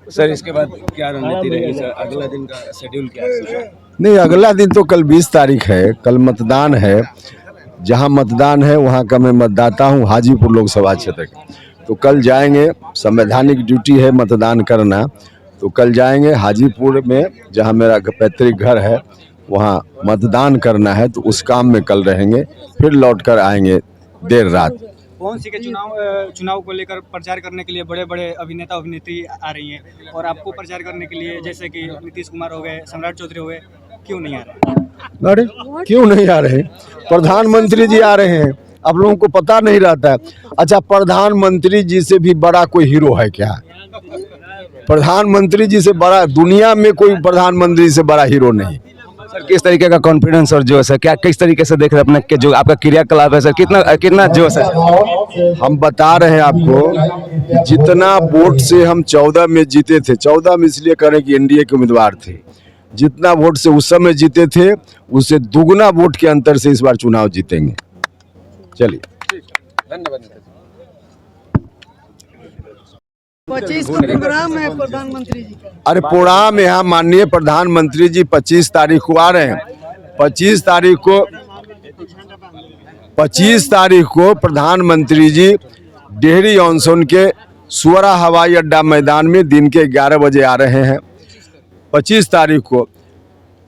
Sir इसके बाद क्या रणनीति रहेगी सर? अगला दिन का शेड्यूल क्या है सर? नहीं, अगला दिन तो कल 20 तारीख है, कल मतदान है। जहां मतदान है वहां का मैं मतदाता हूं, हाजीपुर लोकसभा क्षेत्र का। तो कल जाएंगे, संवैधानिक ड्यूटी है मतदान करना, तो कल जाएंगे हाजीपुर में जहां मेरा पैतृक घर है, वहां मतदान करना है। तो उस काम में कल रहेंगे, फिर लौट कर आएंगे देर रात। पवन सिंह के चुनाव को लेकर प्रचार करने के लिए बड़े बड़े अभिनेता अभिनेत्री आ रही हैं और आपको प्रचार करने के लिए जैसे कि नीतीश कुमार हो गए, सम्राट चौधरी हो गए, क्यों नहीं आ रहे? अरे क्यों नहीं आ रहे? प्रधानमंत्री जी आ रहे हैं, आप लोगों को पता नहीं रहता है। अच्छा, प्रधानमंत्री जी से भी बड़ा कोई हीरो है क्या? प्रधानमंत्री जी से बड़ा दुनिया में कोई प्रधानमंत्री से बड़ा हीरो नहीं। सर किस तरीके का कॉन्फिडेंस और जोश है, क्या किस तरीके से देख रहे हैं अपने जो आपका क्रियाकलाप है सर, कितना जोश है? हम बता रहे हैं आपको, जितना वोट से हम 14 में जीते थे, 14 में इसलिए करें कि एनडीए के उम्मीदवार थे, जितना वोट से उस समय जीते थे उससे दुगना वोट के अंतर से इस बार चुनाव जीतेंगे। चलिए, धन्यवाद। 25 का प्रोग्राम है प्रधानमंत्री जी का। अरे प्रोग्राम यहाँ माननीय प्रधानमंत्री जी 25 तारीख को आ रहे हैं। 25 तारीख को प्रधानमंत्री जी डेहरी ऑनसन के सुअरा हवाई अड्डा मैदान में दिन के 11 बजे आ रहे हैं। 25 तारीख को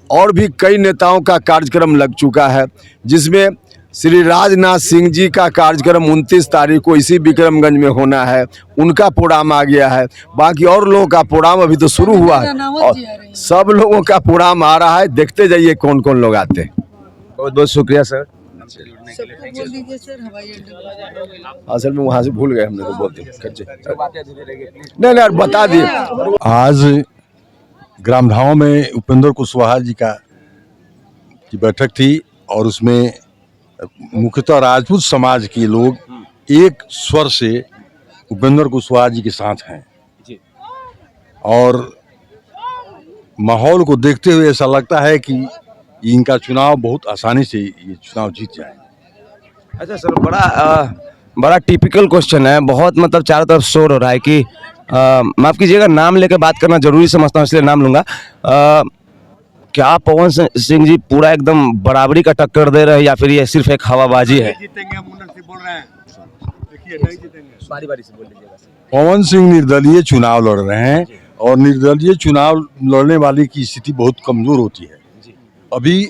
और भी कई नेताओं का कार्यक्रम लग चुका है, जिसमें श्री राजनाथ सिंह जी का कार्यक्रम 29 तारीख को इसी विक्रमगंज में होना है, उनका प्रोग्राम आ गया है। बाकी और लोगों का प्रोग्राम अभी तो शुरू हुआ है और सब लोगों का प्रोग्राम आ रहा है। देखते जाइए कौन कौन लोग आते हैं। बहुत बहुत शुक्रिया सर। असल में वहाँ से भूल गए हमने, तो बोलते नहीं बता दिए। आज ग्रामधाम में उपेंद्र कुशवाहा जी की बैठक थी और उसमें मुख्यतः राजपूत समाज के लोग एक स्वर से उपेंद्र कुशवाहा जी के साथ हैं और माहौल को देखते हुए ऐसा लगता है कि इनका चुनाव बहुत आसानी से ये चुनाव जीत जाएंगे। अच्छा सर, बड़ा टिपिकल क्वेश्चन है, बहुत मतलब चारों तरफ शोर हो रहा है कि माफ कीजिएगा, नाम लेकर बात करना जरूरी समझता हूँ इसलिए नाम लूंगा। क्या पवन सिंह जी पूरा एकदम बराबरी का टक्कर दे रहे हैं या फिर ये सिर्फ एक हवाबाजी है? पवन सिंह निर्दलीय चुनाव लड़ रहे हैं और निर्दलीय चुनाव लड़ने वाले की स्थिति बहुत कमजोर होती है। अभी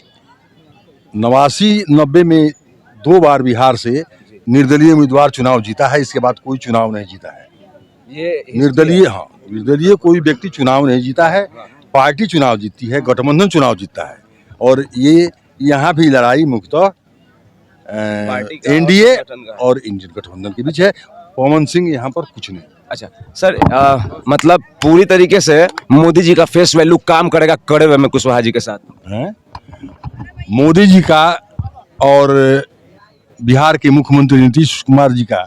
89-90 में 2 बार बिहार से निर्दलीय उम्मीदवार चुनाव जीता है, इसके बाद कोई चुनाव नहीं जीता है। ये निर्दलीय कोई व्यक्ति चुनाव नहीं जीता है, पार्टी चुनाव जीतती है, गठबंधन चुनाव जीतता है। और ये यहाँ भी लड़ाई मुख्यतः एनडीए और इंडियन गठबंधन के बीच है। पवन सिंह यहाँ पर कुछ नहीं। अच्छा सर, मतलब पूरी तरीके से मोदी जी का फेस वैल्यू काम करेगा कड़े हुए में कुशवाहा जी के साथ हैं? मोदी जी का और बिहार के मुख्यमंत्री नीतीश कुमार जी का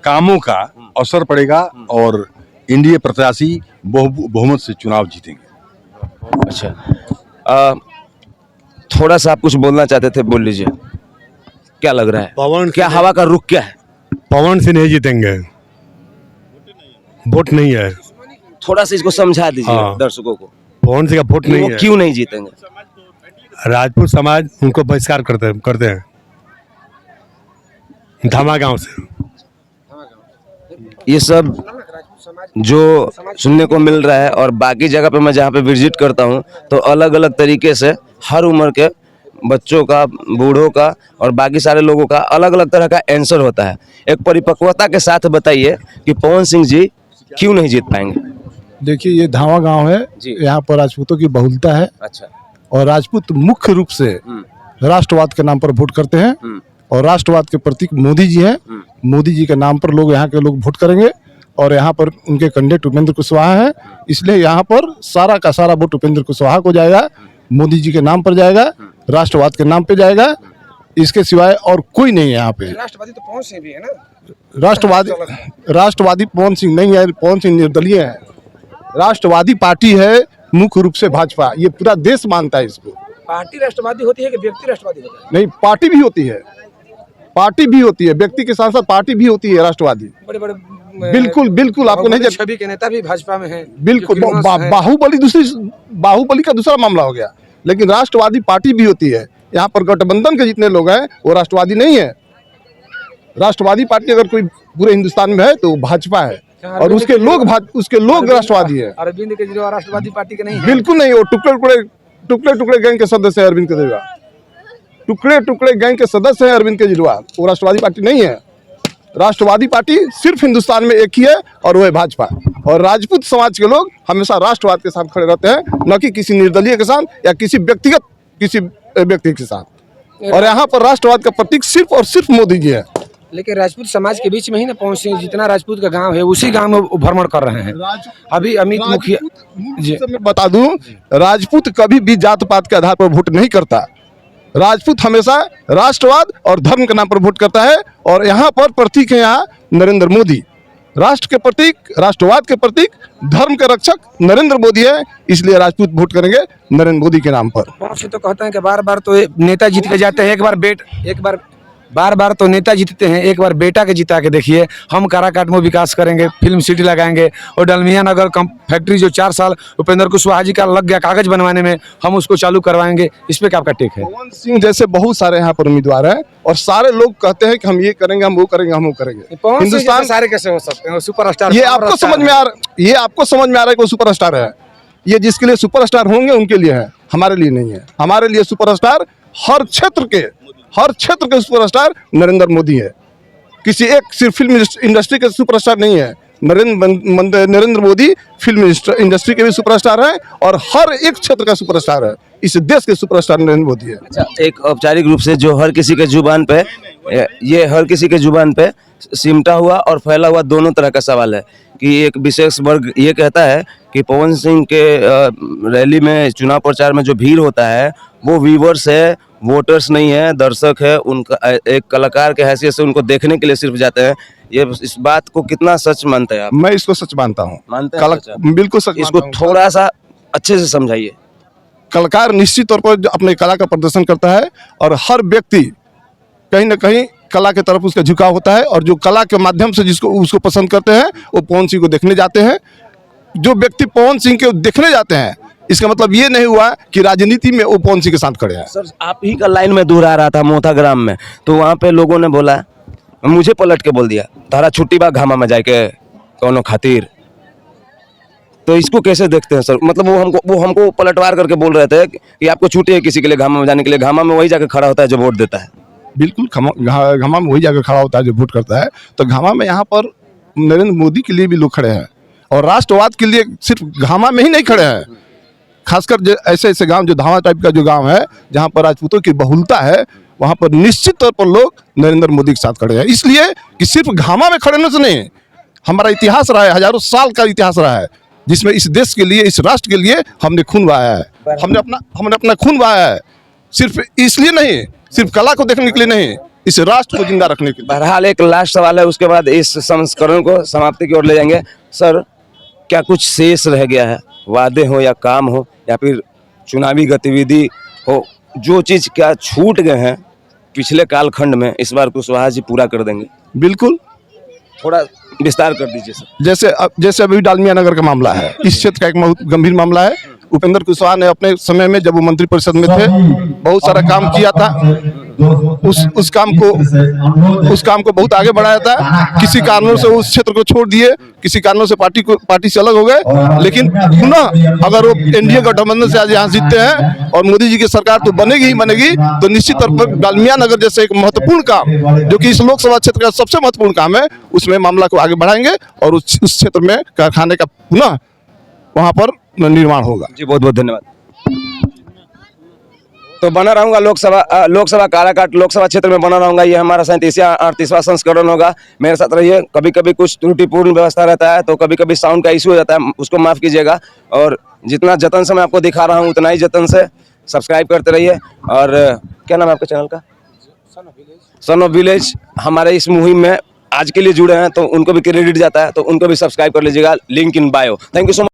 कामों का असर पड़ेगा और एनडीए प्रत्याशी बहुमत से चुनाव जीतेंगे। अच्छा, थोड़ा सा आप कुछ बोलना चाहते थे, बोल लीजिए। क्या लग रहा है, क्या हवा का रुख क्या है? पवन से नहीं जीतेंगे, वोट नहीं है। थोड़ा सा इसको समझा दीजिए दर्शकों को। पवन सिंह का वोट नहीं है। क्यों नहीं जीतेंगे? राजपूत समाज उनको बहिष्कार करते हैं धामा गांव से। ये सब जो सुनने को मिल रहा है और बाकी जगह पे मैं जहाँ पे विजिट करता हूँ तो अलग अलग तरीके से हर उम्र के बच्चों का, बूढ़ों का और बाकी सारे लोगों का अलग अलग तरह का आंसर होता है। एक परिपक्वता के साथ बताइए कि पवन सिंह जी क्यों नहीं जीत पाएंगे? देखिए, ये धावा गांव है, यहाँ पर राजपूतों की बहुलता है। अच्छा। और राजपूत मुख्य रूप से राष्ट्रवाद के नाम पर वोट करते हैं और राष्ट्रवाद के प्रतीक मोदी जी हैं। मोदी जी के नाम पर लोग, यहाँ के लोग वोट करेंगे और यहाँ पर उनके कैंडिडेट उपेंद्र कुशवाहा है, इसलिए यहाँ पर सारा का सारा वोट उपेंद्र कुशवाहा को जाएगा, मोदी जी के नाम पर जाएगा, राष्ट्रवाद के नाम पे जाएगा। इसके सिवाय और कोई नहीं है यहाँ पे। राष्ट्रवादी तो पवन सिंह भी है ना? राष्ट्रवादी पवन सिंह नहीं है, पवन सिंह निर्दलीय है। राष्ट्रवादी पार्टी है मुख्य रूप से भाजपा, ये पूरा देश मानता है इसको। पार्टी राष्ट्रवादी होती है कि व्यक्ति राष्ट्रवादी होता है? नहीं, पार्टी भी होती है। पार्टी भी होती है, व्यक्ति के साथ साथ पार्टी भी होती है राष्ट्रवादी। बड़े बड़े बिल्कुल बिल्कुल आपको नहीं छवि के नेता भी भाजपा में हैं। बिल्कुल जो कि हैं। बाहुबली का दूसरा मामला हो गया, लेकिन राष्ट्रवादी पार्टी भी होती है। यहाँ पर गठबंधन के जितने लोग हैं वो राष्ट्रवादी नहीं है। राष्ट्रवादी पार्टी अगर कोई पूरे हिंदुस्तान में है तो भाजपा है, और उसके लोग राष्ट्रवादी है। अरविंद केजरीवाल राष्ट्रवादी पार्टी के नहीं है। बिल्कुल नहीं, वो टुकड़े गैंग के सदस्य है अरविंद केजरीवाल। टुकड़े गैंग के सदस्य हैं अरविंद केजरीवाल, वो राष्ट्रवादी पार्टी नहीं है। राष्ट्रवादी पार्टी सिर्फ हिंदुस्तान में एक ही है और वो है भाजपा। और राजपूत समाज के लोग हमेशा राष्ट्रवाद के साथ खड़े रहते हैं, न कि किसी निर्दलीय के साथ या किसी व्यक्ति के साथ। और यहाँ पर राष्ट्रवाद का प्रतीक सिर्फ और सिर्फ मोदी जी है। लेकिन राजपूत समाज के बीच में ही ना पवन सिंह, जितना राजपूत का गांव है उसी गांव में भ्रमण कर रहे हैं। अभी अमित मुखिया जी, मैं बता दूं, राजपूत कभी भी जात पात के आधार पर वोट नहीं करता। राजपूत हमेशा राष्ट्रवाद और धर्म के नाम पर वोट करता है। और यहाँ पर प्रतीक है यहाँ नरेंद्र मोदी, राष्ट्र के प्रतीक, राष्ट्रवाद के प्रतीक, धर्म के रक्षक नरेंद्र मोदी है। इसलिए राजपूत वोट करेंगे नरेंद्र मोदी के नाम पर। पवन सिंह तो कहते हैं कि बार बार तो नेता जीत के जाते हैं, बार बार तो नेता जीतते हैं, एक बार बेटा के जिता के देखिए। हम काराकाट में विकास करेंगे, फिल्म सिटी लगाएंगे, और डालमिया नगर फैक्ट्री जो 4 साल उपेंद्र कुशवाहा जी का लग गया कागज बनवाने में, हम उसको चालू करवाएंगे। इस पे क्या आपका टेक है? पवन सिंह जैसे बहुत सारे यहाँ पर उम्मीदवार हैं और सारे लोग कहते हैं कि हम ये करेंगे, हम वो करेंगे, हम वो करेंगे। हिंदुस्तान सारे कैसे हो सकते हैं सुपरस्टार? ये आपको समझ में आ रहा है कि वो सुपरस्टार है। ये जिसके लिए सुपरस्टार होंगे उनके लिए है, हमारे लिए नहीं है। हमारे लिए सुपरस्टार हर क्षेत्र के सुपरस्टार नरेंद्र मोदी है। किसी एक सिर्फ फिल्म इंडस्ट्री के सुपरस्टार नहीं है। नरेंद्र मोदी फिल्म इंडस्ट्री के भी सुपरस्टार हैं और हर एक क्षेत्र का सुपरस्टार है। इस देश के सुपरस्टार नरेंद्र मोदी है। अच्छा, एक औपचारिक रूप से जो हर किसी के जुबान पे, ये हर किसी के जुबान पे सिमटा हुआ और फैला हुआ दोनों तरह का सवाल है कि एक विशेष वर्ग ये कहता है कि पवन सिंह के रैली में, चुनाव प्रचार में जो भीड़ होता है वो व्यूवर्स है, वोटर्स नहीं है, दर्शक है। उनका एक कलाकार के हैसियत से उनको देखने के लिए सिर्फ जाते हैं। ये इस बात को कितना सच मानते हैं आप? मैं इसको सच मानता हूँ। मानते हैं? बिल्कुल सच। इसको थोड़ा सा अच्छे से समझाइए। कलाकार निश्चित तौर पर अपने कला का प्रदर्शन करता है और हर व्यक्ति कहीं ना कहीं कला के तरफ उसका झुकाव होता है, और जो कला के माध्यम से जिसको उसको पसंद करते हैं वो पवन सिंह को देखने जाते हैं। जो व्यक्ति पवन सिंह को देखने जाते हैं, इसका मतलब ये नहीं हुआ कि राजनीति में वो पवन सिंह के साथ खड़े हैं। सर, आप ही का लाइन में दोहरा रहा था मोथाग्राम में, तो वहाँ पे लोगों ने बोला, मुझे पलट के बोल दिया, तारा छुट्टी बा घामा में जाके कौनो खातिर। तो इसको कैसे देखते हैं सर? मतलब वो हमको पलटवार करके बोल रहे थे कि आपको छुट्टी है किसी के लिए घामा में जाने के लिए। घामा में वही जाकर खड़ा होता है जो वोट देता है। बिल्कुल, घामा में वही जाकर खड़ा होता है जो वोट करता है। तो घामा में यहाँ पर नरेंद्र मोदी के लिए भी लोग खड़े हैं, और राष्ट्रवाद के लिए सिर्फ घामा में ही नहीं खड़े हैं। खासकर ऐसे गांव जो धावा टाइप का जो गांव है, जहां पर राजपूतों की बहुलता है, वहां पर निश्चित तौर पर लोग नरेंद्र मोदी के साथ खड़े हैं। इसलिए कि सिर्फ घामा में खड़े होने से नहीं, हमारा इतिहास रहा है, हजारों साल का इतिहास रहा है, जिसमें इस देश के लिए, इस राष्ट्र के लिए हमने खून बहाया है। हमने अपना खून बहाया है, सिर्फ इसलिए नहीं, सिर्फ कला को देखने के लिए नहीं, इस राष्ट्र को जिंदा रखने के लिए। बहरहाल एक लास्ट सवाल है, उसके बाद इस संस्करण को समाप्ति की ओर ले जाएंगे। सर, क्या कुछ शेष रह गया है? वादे हो या काम हो या फिर चुनावी गतिविधि हो, जो चीज़ क्या छूट गए हैं पिछले कालखंड में, इस बार कुशवाहा जी पूरा कर देंगे? बिल्कुल, थोड़ा विस्तार कर दीजिए सर। जैसे अभी डालमिया नगर का मामला है, इस क्षेत्र का एक बहुत गंभीर मामला है। उपेंद्र कुशवाहा ने अपने समय में, जब वो मंत्रिपरिषद में थे, बहुत सारा काम किया था। उस काम को बहुत आगे बढ़ाया था। किसी कारणों से उस क्षेत्र को छोड़ दिए, किसी कारणों से पार्टी से अलग हो गए। लेकिन पुनः अगर वो एनडीए गठबंधन से आज यहाँ जीतते हैं और मोदी जी की सरकार तो बनेगी ही बनेगी, तो निश्चित तौर पर डालमिया नगर जैसे एक महत्वपूर्ण काम, जो कि इस लोकसभा क्षेत्र का सबसे महत्वपूर्ण काम है, उसमें मामला को आगे बढ़ाएंगे और उस क्षेत्र में कारखाने का पुनः वहाँ पर निर्माण होगा। जी, बहुत बहुत धन्यवाद। तो बना रहूंगा लोकसभा काराकाट लोकसभा क्षेत्र में बना रहूंगा। ये हमारा 37वां संस्करण होगा। मेरे साथ रहिए। कभी कभी कुछ त्रुटिपूर्ण व्यवस्था रहता है, तो कभी कभी साउंड का इशू हो जाता है, उसको माफ कीजिएगा। और जितना जतन से मैं आपको दिखा रहा हूँ, उतना ही जतन से सब्सक्राइब करते रहिए। और क्या नाम है आपके चैनल का? Son of village. हमारे इस मुहिम में आज के लिए जुड़े हैं, तो उनको भी क्रेडिट जाता है, तो उनको भी सब्सक्राइब कर लीजिएगा। Link in bio. Thank you so much.